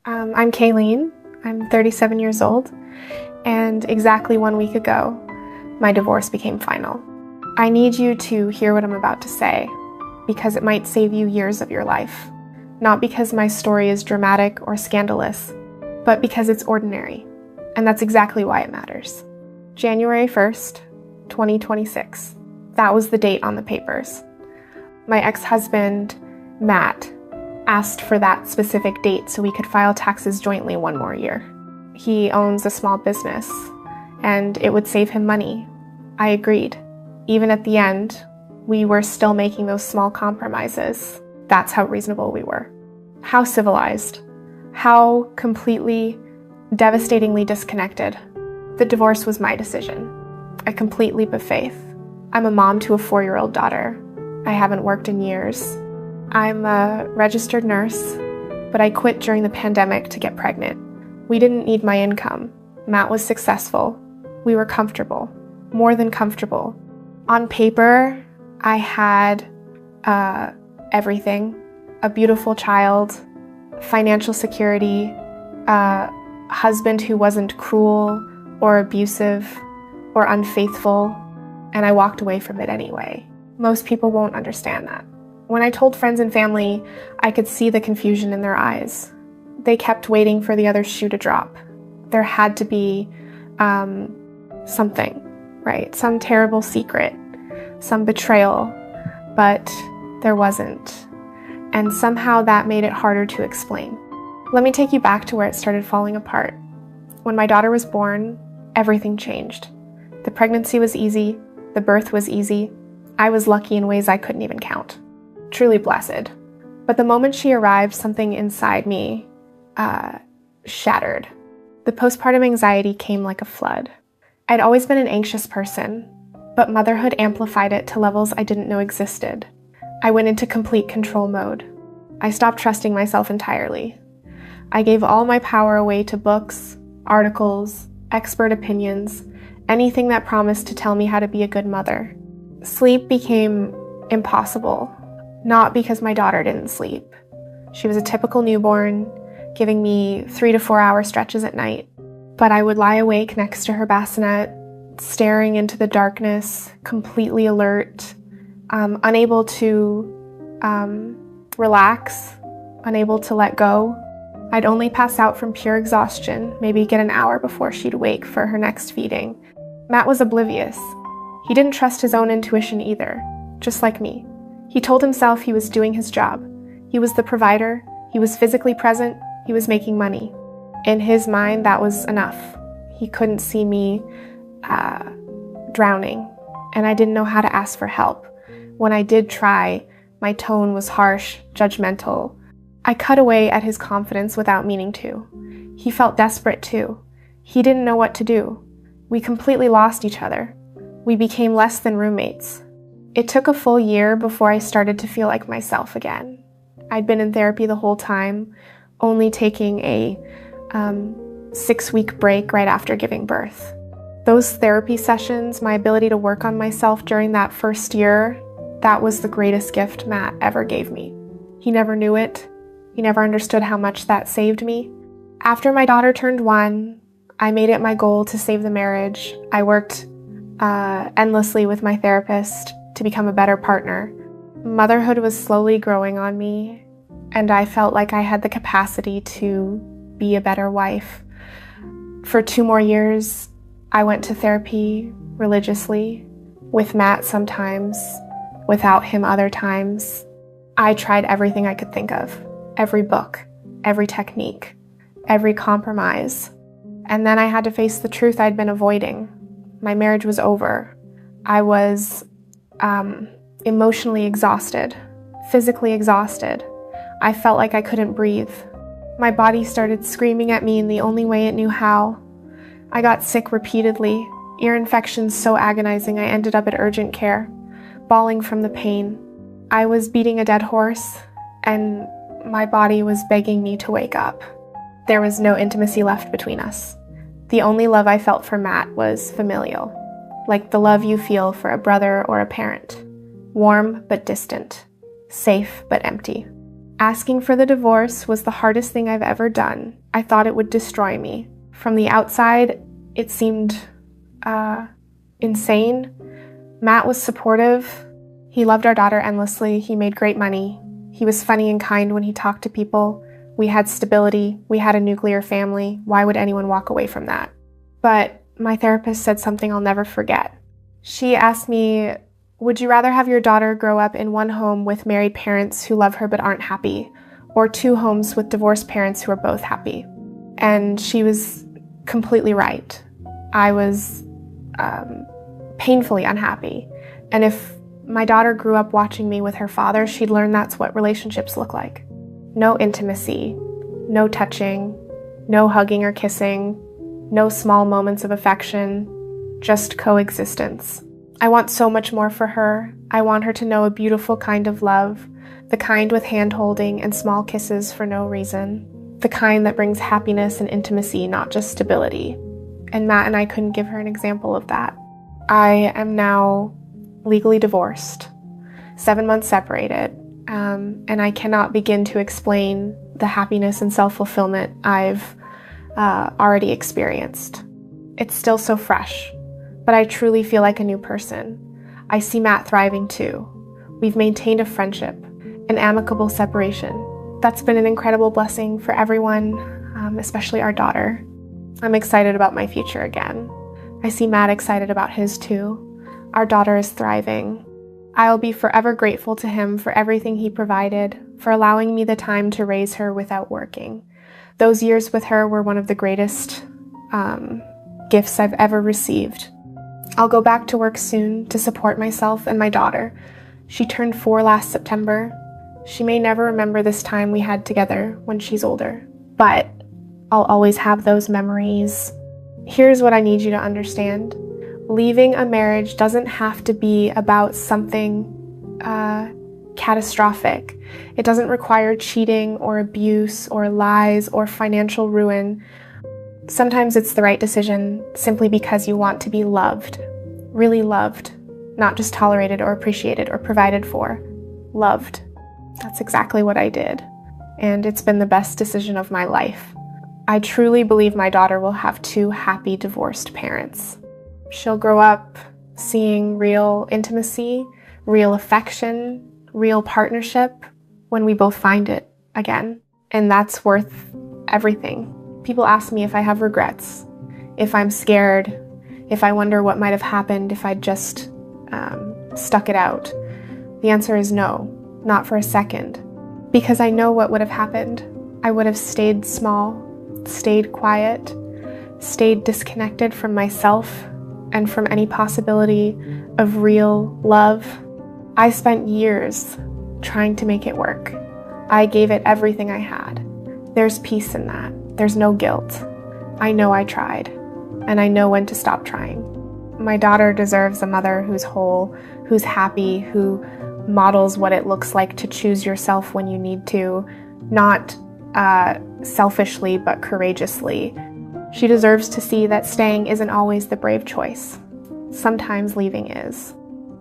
I'm Kayleen. I'm 37 years old, and exactly 1 week ago, my divorce became final. I need you to hear what I'm about to say, because it might save you years of your life. Not because my story is dramatic or scandalous, but because it's ordinary, and that's exactly why it matters. January 1st, 2026. That was the date on the papers. My ex-husband, Matt, asked for that specific date so we could file taxes jointly one more year. He owns a small business, and it would save him money. I agreed. Even at the end, we were still making those small compromises. That's how reasonable we were. How civilized. How completely, devastatingly disconnected. The divorce was my decision. A complete leap of faith. I'm a mom to a 4-year-old daughter. I haven't worked in years. I'm a registered nurse, but I quit during the pandemic to get pregnant. We didn't need my income. Matt was successful. We were comfortable. More than comfortable. On paper, I had everything. A beautiful child, financial security, a husband who wasn't cruel or abusive or unfaithful, and I walked away from it anyway. Most people won't understand that. When I told friends and family, I could see the confusion in their eyes. They kept waiting for the other shoe to drop. There had to be something, right? Some terrible secret, some betrayal, but there wasn't. And somehow that made it harder to explain. Let me take you back to where it started falling apart. When my daughter was born, everything changed. The pregnancy was easy, the birth was easy. I was lucky in ways I couldn't even count. Truly blessed. But the moment she arrived, something inside me shattered. The postpartum anxiety came like a flood. I'd always been an anxious person, but motherhood amplified it to levels I didn't know existed. I went into complete control mode. I stopped trusting myself entirely. I gave all my power away to books, articles, expert opinions, anything that promised to tell me how to be a good mother. Sleep became impossible. Not because my daughter didn't sleep. She was a typical newborn, giving me 3 to 4 hour stretches at night. But I would lie awake next to her bassinet, staring into the darkness, completely alert, unable to relax, unable to let go. I'd only pass out from pure exhaustion, maybe get an hour before she'd wake for her next feeding. Matt was oblivious. He didn't trust his own intuition either, just like me. He told himself he was doing his job. He was the provider, he was physically present, he was making money. In his mind, that was enough. He couldn't see me drowning, and I didn't know how to ask for help. When I did try, my tone was harsh, judgmental. I cut away at his confidence without meaning to. He felt desperate too. He didn't know what to do. We completely lost each other. We became less than roommates. It took a full year before I started to feel like myself again. I'd been in therapy the whole time, only taking a 6-week break right after giving birth. Those therapy sessions, my ability to work on myself during that first year, that was the greatest gift Matt ever gave me. He never knew it. He never understood how much that saved me. After my daughter turned 1, I made it my goal to save the marriage. I worked endlessly with my therapist to become a better partner. Motherhood was slowly growing on me, and I felt like I had the capacity to be a better wife. For 2 more years, I went to therapy religiously, with Matt sometimes, without him other times. I tried everything I could think of, every book, every technique, every compromise. And then I had to face the truth I'd been avoiding. My marriage was over. I was emotionally exhausted, physically exhausted. I felt like I couldn't breathe. My body started screaming at me in the only way it knew how. I got sick repeatedly, ear infections so agonizing I ended up at urgent care, bawling from the pain. I was beating a dead horse, and my body was begging me to wake up. There was no intimacy left between us. The only love I felt for Matt was familial, like the love you feel for a brother or a parent. Warm but distant, safe but empty. Asking for the divorce was the hardest thing I've ever done. I thought it would destroy me. From the outside, it seemed insane. Matt was supportive. He loved our daughter endlessly. He made great money. He was funny and kind when he talked to people. We had stability. We had a nuclear family. Why would anyone walk away from that? But my therapist said something I'll never forget. She asked me, would you rather have your daughter grow up in one home with married parents who love her but aren't happy, or two homes with divorced parents who are both happy? And she was completely right. I was painfully unhappy. And if my daughter grew up watching me with her father, she'd learn that's what relationships look like. No intimacy, no touching, no hugging or kissing, no small moments of affection, just coexistence. I want so much more for her. I want her to know a beautiful kind of love, the kind with hand-holding and small kisses for no reason, the kind that brings happiness and intimacy, not just stability. And Matt and I couldn't give her an example of that. I am now legally divorced, 7 months separated, and I cannot begin to explain the happiness and self-fulfillment I've already experienced. It's still so fresh, but I truly feel like a new person. I see Matt thriving too. We've maintained a friendship, an amicable separation. That's been an incredible blessing for everyone, especially our daughter. I'm excited about my future again. I see Matt excited about his too. Our daughter is thriving. I'll be forever grateful to him for everything he provided, for allowing me the time to raise her without working. Those years with her were one of the greatest gifts I've ever received. I'll go back to work soon to support myself and my daughter. She turned 4 last September. She may never remember this time we had together when she's older, but I'll always have those memories. Here's what I need you to understand. Leaving a marriage doesn't have to be about something catastrophic. It doesn't require cheating or abuse or lies or financial ruin. Sometimes it's the right decision simply because you want to be loved, really loved, not just tolerated or appreciated or provided for. Loved. That's exactly what I did. And it's been the best decision of my life. I truly believe my daughter will have 2 happy divorced parents. She'll grow up seeing real intimacy, real affection, real partnership when we both find it again. And that's worth everything. People ask me if I have regrets, if I'm scared, if I wonder what might have happened if I'd just stuck it out. The answer is no, not for a second. Because I know what would have happened. I would have stayed small, stayed quiet, stayed disconnected from myself and from any possibility of real love. I spent years trying to make it work. I gave it everything I had. There's peace in that. There's no guilt. I know I tried, and I know when to stop trying. My daughter deserves a mother who's whole, who's happy, who models what it looks like to choose yourself when you need to, not selfishly but courageously. She deserves to see that staying isn't always the brave choice. Sometimes leaving is.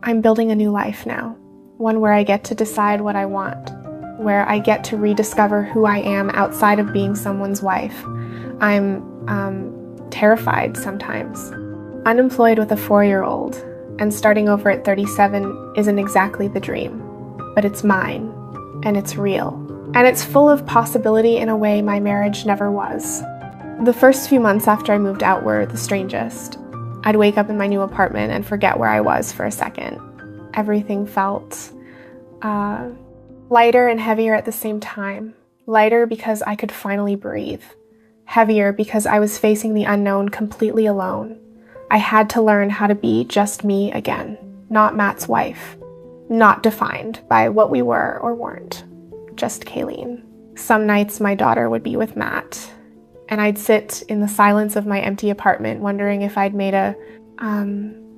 I'm building a new life now, one where I get to decide what I want, where I get to rediscover who I am outside of being someone's wife. I'm terrified sometimes. Unemployed with a 4-year-old and starting over at 37 isn't exactly the dream, but it's mine, and it's real. And it's full of possibility in a way my marriage never was. The first few months after I moved out were the strangest. I'd wake up in my new apartment and forget where I was for a second. Everything felt lighter and heavier at the same time. Lighter because I could finally breathe. Heavier because I was facing the unknown completely alone. I had to learn how to be just me again, not Matt's wife. Not defined by what we were or weren't. Just Kayleen. Some nights my daughter would be with Matt, and I'd sit in the silence of my empty apartment wondering if I'd made a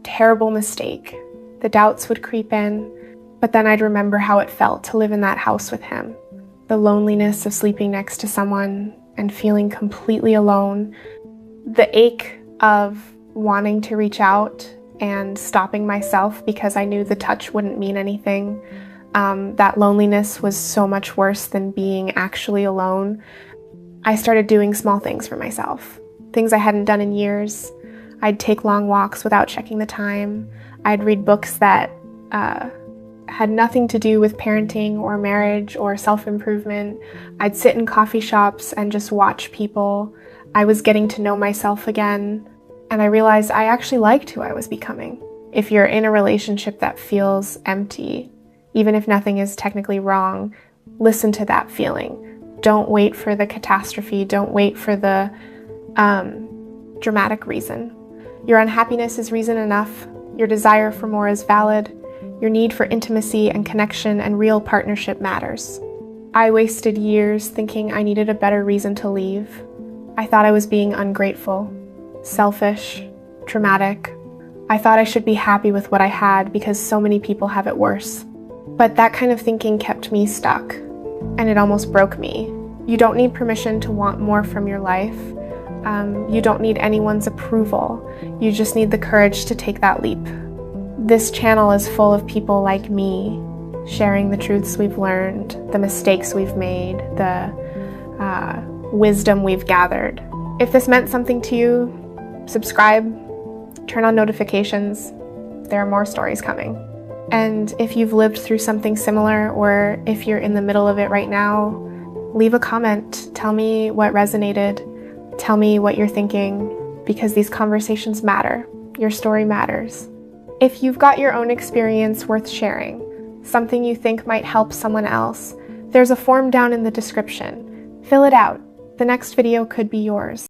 terrible mistake. The doubts would creep in, but then I'd remember how it felt to live in that house with him. The loneliness of sleeping next to someone and feeling completely alone. The ache of wanting to reach out and stopping myself because I knew the touch wouldn't mean anything. that loneliness was so much worse than being actually alone, I started doing small things for myself. Things I hadn't done in years. I'd take long walks without checking the time. I'd read books that had nothing to do with parenting or marriage or self-improvement. I'd sit in coffee shops and just watch people. I was getting to know myself again, and I realized I actually liked who I was becoming. If you're in a relationship that feels empty, even if nothing is technically wrong, listen to that feeling. Don't wait for the catastrophe. Don't wait for the dramatic reason. Your unhappiness is reason enough. Your desire for more is valid. Your need for intimacy and connection and real partnership matters. I wasted years thinking I needed a better reason to leave. I thought I was being ungrateful, selfish, dramatic. I thought I should be happy with what I had because so many people have it worse. But that kind of thinking kept me stuck, and it almost broke me. You don't need permission to want more from your life. You don't need anyone's approval. You just need the courage to take that leap. This channel is full of people like me, sharing the truths we've learned, the mistakes we've made, the wisdom we've gathered. If this meant something to you, subscribe, turn on notifications. There are more stories coming. And if you've lived through something similar, or if you're in the middle of it right now, leave a comment. Tell me what resonated. Tell me what you're thinking, because these conversations matter. Your story matters. If you've got your own experience worth sharing, something you think might help someone else, there's a form down in the description. Fill it out. The next video could be yours.